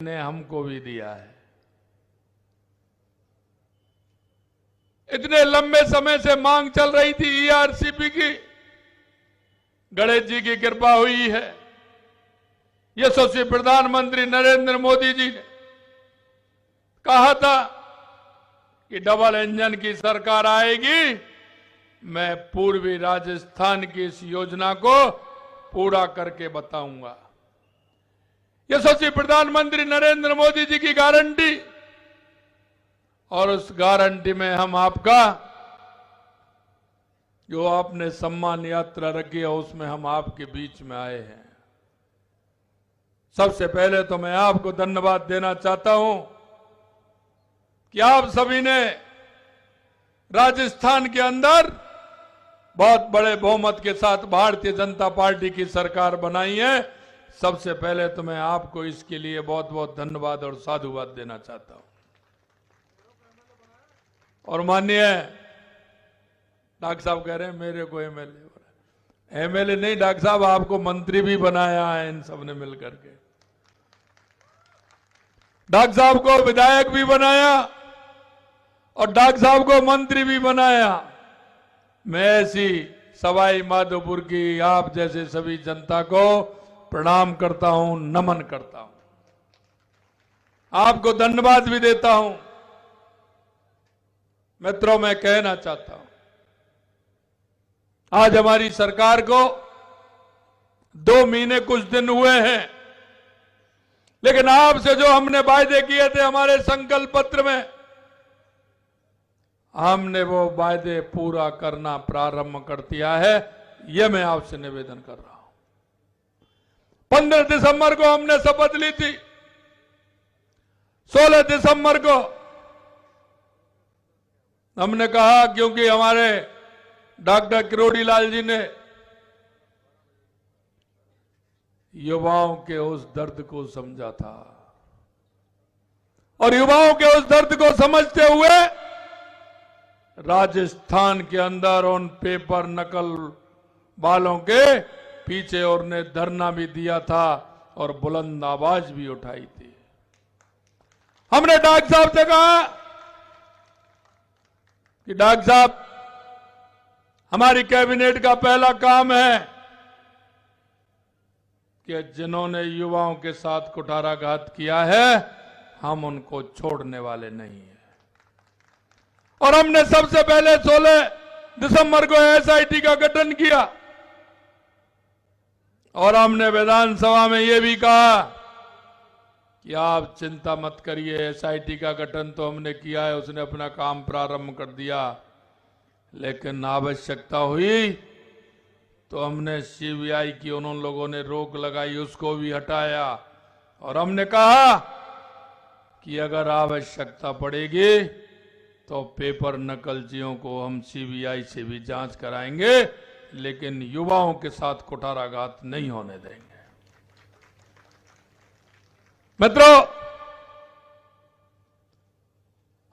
ने हमको भी दिया है। इतने लंबे समय से मांग चल रही थी ईआरसीपी की, गणेश जी की कृपा हुई है। यशस्वी प्रधानमंत्री नरेंद्र मोदी जी ने कहा था कि डबल इंजन की सरकार आएगी, मैं पूर्वी राजस्थान की इस योजना को पूरा करके बताऊंगा। यशस्वी प्रधानमंत्री नरेंद्र मोदी जी की गारंटी, और उस गारंटी में हम आपका जो आपने सम्मान यात्रा रखी है उसमें हम आपके बीच में आए हैं। सबसे पहले तो मैं आपको धन्यवाद देना चाहता हूं कि आप सभी ने राजस्थान के अंदर बहुत बड़े बहुमत के साथ भारतीय जनता पार्टी की सरकार बनाई है। सबसे पहले तो मैं आपको इसके लिए बहुत बहुत धन्यवाद और साधुवाद देना चाहता हूं। और माननीय डॉक्टर साहब कह रहे हैं मेरे को एमएलए नहीं, डॉक्टर साहब आपको मंत्री भी बनाया है इन सबने मिलकर के। डॉक्टर साहब को विधायक भी बनाया और डॉक्टर साहब को मंत्री भी बनाया। मैं ऐसी सवाई माधोपुर की आप जैसे सभी जनता को प्रणाम करता हूं, नमन करता हूं, आपको धन्यवाद भी देता हूं। मित्रों, मैं कहना चाहता हूं, आज हमारी सरकार को 2 महीने कुछ दिन हुए हैं, लेकिन आपसे जो हमने वायदे किए थे हमारे संकल्प पत्र में, हमने वो वायदे पूरा करना प्रारंभ कर दिया है। यह मैं आपसे निवेदन कर रहा हूं। 15 दिसंबर को हमने शपथ ली थी। 16 दिसंबर को हमने कहा, क्योंकि हमारे डॉक्टर किरोड़ी लाल जी ने युवाओं के उस दर्द को समझा था और युवाओं के उस दर्द को समझते हुए राजस्थान के अंदर उन पेपर नकल वालों के पीछे और ने धरना भी दिया था और बुलंद आवाज भी उठाई थी। हमने डॉक्टर साहब से कहा कि डॉक्टर साहब, हमारी कैबिनेट का पहला काम है कि जिन्होंने युवाओं के साथ कुठाराघात किया है हम उनको छोड़ने वाले नहीं हैं। और हमने सबसे पहले 16 दिसंबर को एसआईटी का गठन किया और हमने विधानसभा में यह भी कहा कि आप चिंता मत करिए, एसआईटी का गठन तो हमने किया है, उसने अपना काम प्रारंभ कर दिया, लेकिन आवश्यकता हुई तो हमने सीबीआई की उन लोगों ने रोक लगाई, उसको भी हटाया और हमने कहा कि अगर आवश्यकता पड़ेगी तो पेपर नकलचियों को हम सीबीआई से भी जांच कराएंगे, लेकिन युवाओं के साथ कुठाराघात नहीं होने देंगे। मित्रों,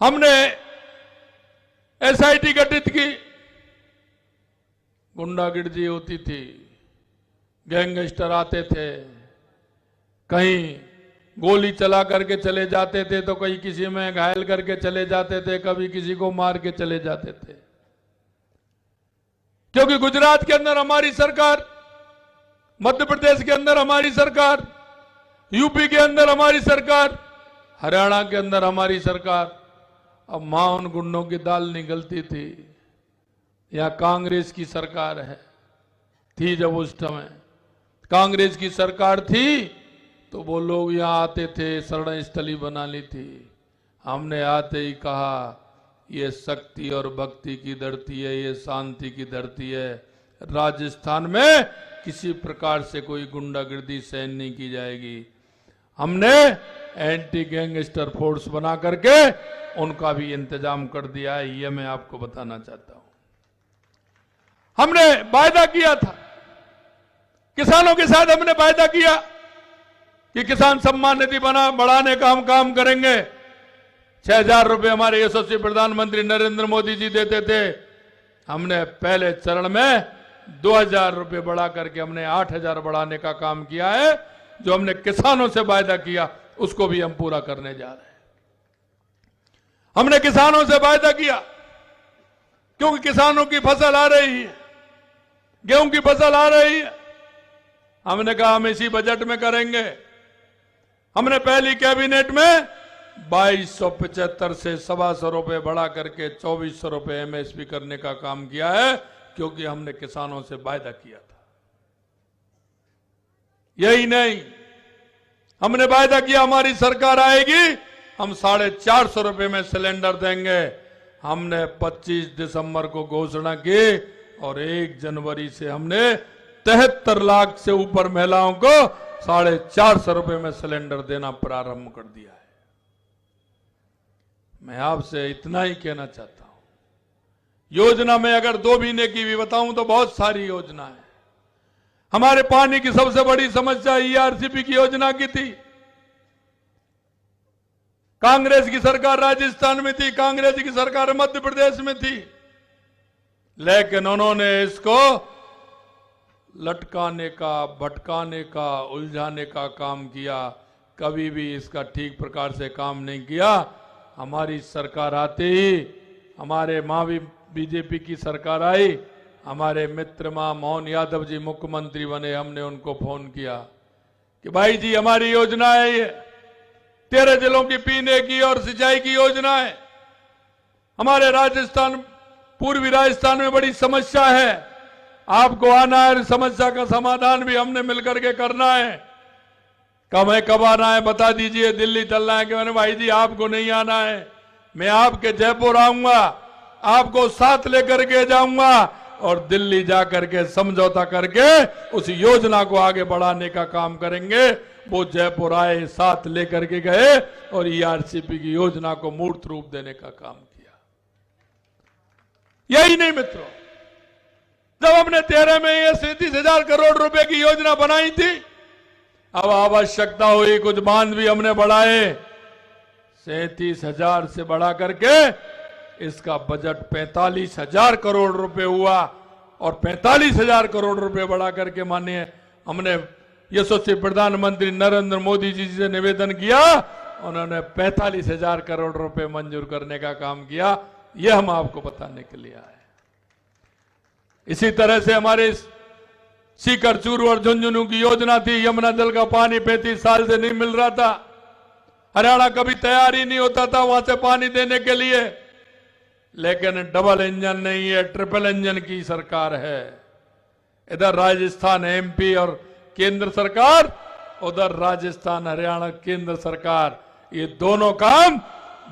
हमने एसआईटी गठित की। गुंडागिर्दी होती थी, गैंगस्टर आते थे, कहीं गोली चला करके चले जाते थे तो कहीं किसी में घायल करके चले जाते थे, कभी किसी को मार के चले जाते थे। क्योंकि गुजरात के अंदर हमारी सरकार, मध्य प्रदेश के अंदर हमारी सरकार, यूपी के अंदर हमारी सरकार, हरियाणा के अंदर हमारी सरकार, अब मां उन गुंडों की दाल निकलती थी। यहां कांग्रेस की सरकार थी, जब उस समय कांग्रेस की सरकार थी तो वो लोग यहां आते थे, शरण स्थली बना ली थी। हमने आते ही कहा ये शक्ति और भक्ति की धरती है, ये शांति की धरती है, राजस्थान में किसी प्रकार से कोई गुंडागिर्दी सहन नहीं की जाएगी। हमने एंटी गैंगस्टर फोर्स बना करके उनका भी इंतजाम कर दिया है, ये मैं आपको बताना चाहता हूं। हमने वायदा किया था, किसानों के साथ हमने वायदा किया कि किसान सम्मान निधि बढ़ाने का हम काम करेंगे। 6,000 रुपए हमारे यशस्वी प्रधानमंत्री नरेंद्र मोदी जी देते थे, हमने पहले चरण में 2,000 रुपए बढ़ा करके हमने 8,000 बढ़ाने का काम किया है। जो हमने किसानों से वायदा किया उसको भी हम पूरा करने जा रहे हैं। हमने किसानों से वायदा किया, क्योंकि किसानों की फसल आ रही है, गेहूं की फसल आ रही है। हमने कहा हम इसी बजट में करेंगे। हमने पहली कैबिनेट में 2275 से 125 रुपए बढ़ा करके 2400 रुपए एमएसपी करने का काम किया है, क्योंकि हमने किसानों से वायदा किया था। यही नहीं, हमने वायदा किया हमारी सरकार आएगी, हम 450 रुपए में सिलेंडर देंगे। हमने 25 दिसंबर को घोषणा की और 1 जनवरी से हमने 73 लाख से ऊपर महिलाओं को 450 रुपए में सिलेंडर देना प्रारंभ कर दिया है। मैं आपसे इतना ही कहना चाहता हूं, योजना में अगर 2 महीने की भी बताऊं तो बहुत सारी योजना है। हमारे पानी की सबसे बड़ी समस्या ईआरसीपी की योजना की थी। कांग्रेस की सरकार राजस्थान में थी, कांग्रेस की सरकार मध्य प्रदेश में थी, लेकिन उन्होंने इसको लटकाने का, भटकाने का, उलझाने का काम किया। कभी भी इसका ठीक प्रकार से काम नहीं किया। हमारी सरकार आते ही, हमारे मां भी बीजेपी की सरकार आई, हमारे मित्र मां मोहन यादव जी मुख्यमंत्री बने। हमने उनको फोन किया कि भाई जी हमारी योजना है ये, 13 जिलों की पीने की और सिंचाई की योजना है। हमारे राजस्थान, पूर्वी राजस्थान में बड़ी समस्या है, आपको आना है, समस्या का समाधान भी हमने मिलकर के करना है। कब आना है बता दीजिए, दिल्ली चलना है कि मैंने भाई जी आपको नहीं आना है, मैं आपके जयपुर आऊंगा, आपको साथ लेकर के जाऊंगा और दिल्ली जाकर के समझौता करके उस योजना को आगे बढ़ाने का काम करेंगे। वो जयपुर आए, साथ लेकर के गए और ईआरसीपी की योजना को मूर्त रूप देने का काम किया। यही नहीं मित्रों, जब हमने 13 में ये 37,000 करोड़ रुपए की योजना बनाई थी, अब आवश्यकता हुई कुछ बांध भी हमने बढ़ाए। 37,000 से बढ़ा करके इसका बजट 45,000 करोड़ रुपए हुआ और 45,000 करोड़ रुपए बढ़ा करके माननीय हमने यशस्वी प्रधानमंत्री नरेंद्र मोदी जी से निवेदन किया, उन्होंने 45,000 करोड़ रुपए मंजूर करने का काम किया। यह हम आपको बताने के लिए आए। इसी तरह से हमारे सीकर, चूरू और झुंझुनू की योजना थी। यमुना जल का पानी 35 साल से नहीं मिल रहा था। हरियाणा कभी तैयार ही नहीं होता था वहां से पानी देने के लिए, लेकिन डबल इंजन नहीं है, ट्रिपल इंजन की सरकार है। इधर राजस्थान, एमपी और केंद्र सरकार, उधर राजस्थान, हरियाणा, केंद्र सरकार, ये दोनों काम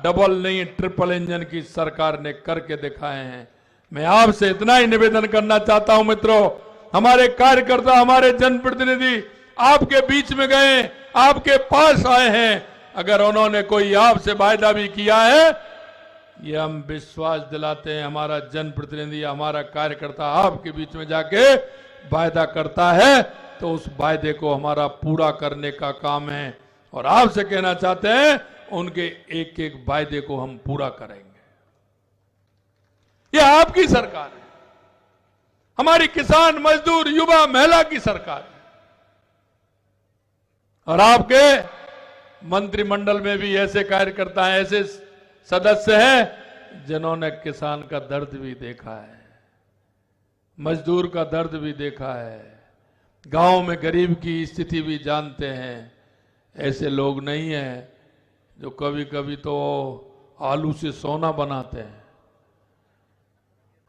डबल नहीं ट्रिपल इंजन की सरकार ने करके दिखाए हैं। मैं आपसे इतना ही निवेदन करना चाहता हूं मित्रों, हमारे कार्यकर्ता, हमारे जनप्रतिनिधि आपके बीच में गए, आपके पास आए हैं। अगर उन्होंने कोई आपसे वायदा भी किया है, ये हम विश्वास दिलाते हैं, हमारा जनप्रतिनिधि, हमारा कार्यकर्ता आपके बीच में जाके वायदा करता है तो उस वायदे को हमारा पूरा करने का काम है। और आपसे कहना चाहते हैं, उनके एक एक वायदे को हम पूरा करेंगे। ये आपकी सरकार है, हमारी किसान, मजदूर, युवा, महिला की सरकार है। और आपके मंत्रिमंडल में भी ऐसे कार्यकर्ता हैं, ऐसे सदस्य हैं जिन्होंने किसान का दर्द भी देखा है, मजदूर का दर्द भी देखा है, गांव में गरीब की स्थिति भी जानते हैं। ऐसे लोग नहीं हैं जो कभी कभी तो आलू से सोना बनाते हैं।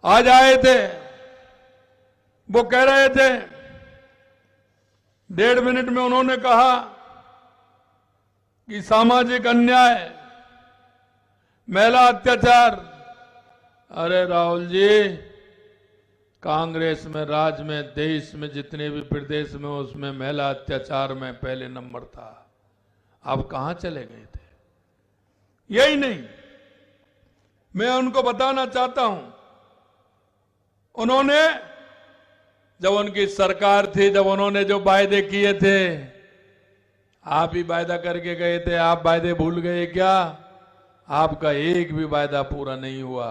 आज आए थे, वो कह रहे थे, 1.5 मिनट में उन्होंने कहा कि सामाजिक अन्याय, महिला अत्याचार। अरे राहुल जी, कांग्रेस में, राज में, देश में, जितने भी प्रदेश में, उसमें महिला अत्याचार में पहले नंबर था। आप कहां चले गए थे? यही नहीं, मैं उनको बताना चाहता हूं, उन्होंने जब उनकी सरकार थी, जब उन्होंने जो वायदे किए थे, आप ही वायदा करके गए थे, आप वायदे भूल गए क्या? आपका एक भी वायदा पूरा नहीं हुआ।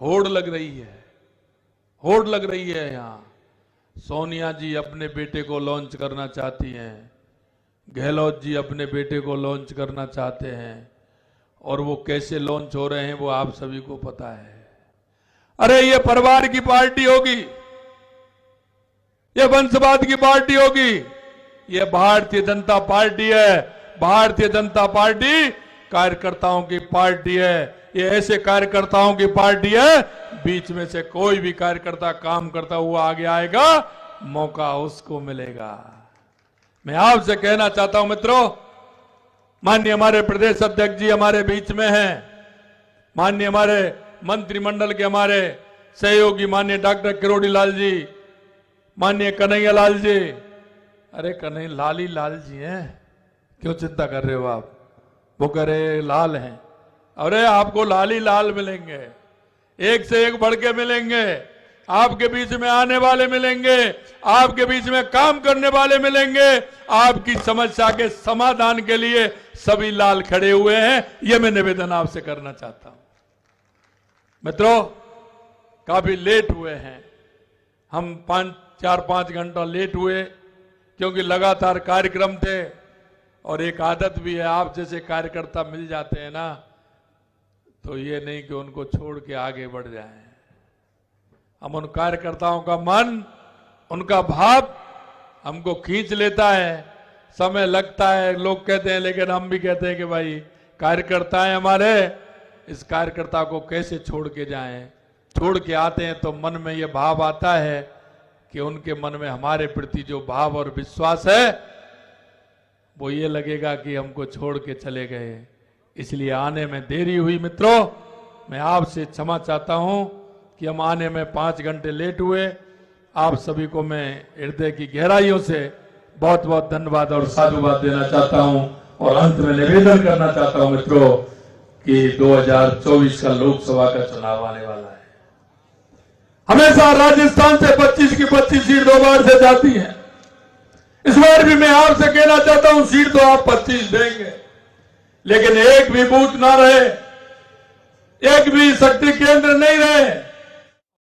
होड़ लग रही है, होड़ लग रही है। यहां सोनिया जी अपने बेटे को लॉन्च करना चाहती हैं, गहलोत जी अपने बेटे को लॉन्च करना चाहते हैं और वो कैसे लॉन्च हो रहे हैं वो आप सभी को पता है। अरे ये परिवार की पार्टी होगी, ये वंशवाद की पार्टी होगी, ये भारतीय जनता पार्टी है। भारतीय जनता पार्टी कार्यकर्ताओं की पार्टी है। ये ऐसे कार्यकर्ताओं की पार्टी है, बीच में से कोई भी कार्यकर्ता काम करता हुआ आगे आएगा, मौका उसको मिलेगा। मैं आपसे कहना चाहता हूं मित्रों, माननीय हमारे प्रदेश अध्यक्ष जी हमारे बीच में हैं, माननीय हमारे मंत्रिमंडल के हमारे सहयोगी माननीय डॉक्टर किरोड़ी लाल जी, माननीय कन्हैया लाल जी। अरे कन्हैया लाल ही लाल जी हैं, क्यों चिंता कर रहे हो आप? वो कह रहे लाल हैं। अरे आपको लाल ही लाल मिलेंगे, एक से एक बढ़ के मिलेंगे, आपके बीच में आने वाले मिलेंगे, आपके बीच में काम करने वाले मिलेंगे। आपकी समस्या के समाधान के लिए सभी लाल खड़े हुए हैं, यह मैं निवेदन आपसे करना चाहता हूं। मित्रों, काफी लेट हुए हैं, हम 4-5 घंटा लेट हुए क्योंकि लगातार कार्यक्रम थे और एक आदत भी है, आप जैसे कार्यकर्ता मिल जाते हैं ना तो ये नहीं कि उनको छोड़ के आगे बढ़ जाएं। हम उन कार्यकर्ताओं का मन, उनका भाव हमको खींच लेता है, समय लगता है, लोग कहते हैं, लेकिन हम भी कहते हैं कि भाई कार्यकर्ता है हमारे, इस कार्यकर्ता को कैसे छोड़ के जाएं। छोड़ के आते हैं तो मन में ये भाव आता है कि उनके मन में हमारे प्रति जो भाव और विश्वास है वो ये लगेगा कि हमको छोड़ के चले गए, इसलिए आने में देरी हुई। मित्रों, मैं आपसे क्षमा चाहता हूं कि हम आने में 5 घंटे लेट हुए। आप सभी को मैं हृदय की गहराइयों से बहुत बहुत धन्यवाद और साधुवाद देना चाहता हूं और अंत में निवेदन करना चाहता हूं मित्रों कि 2024 का लोकसभा का चुनाव आने वाला है। हमेशा राजस्थान से 25 की 25 सीट 2 बार से जाती है। इस बार भी मैं आपसे कहना चाहता हूं, सीट तो आप 25 देंगे, लेकिन एक भी बूथ ना रहे, एक भी शक्ति केंद्र नहीं रहे।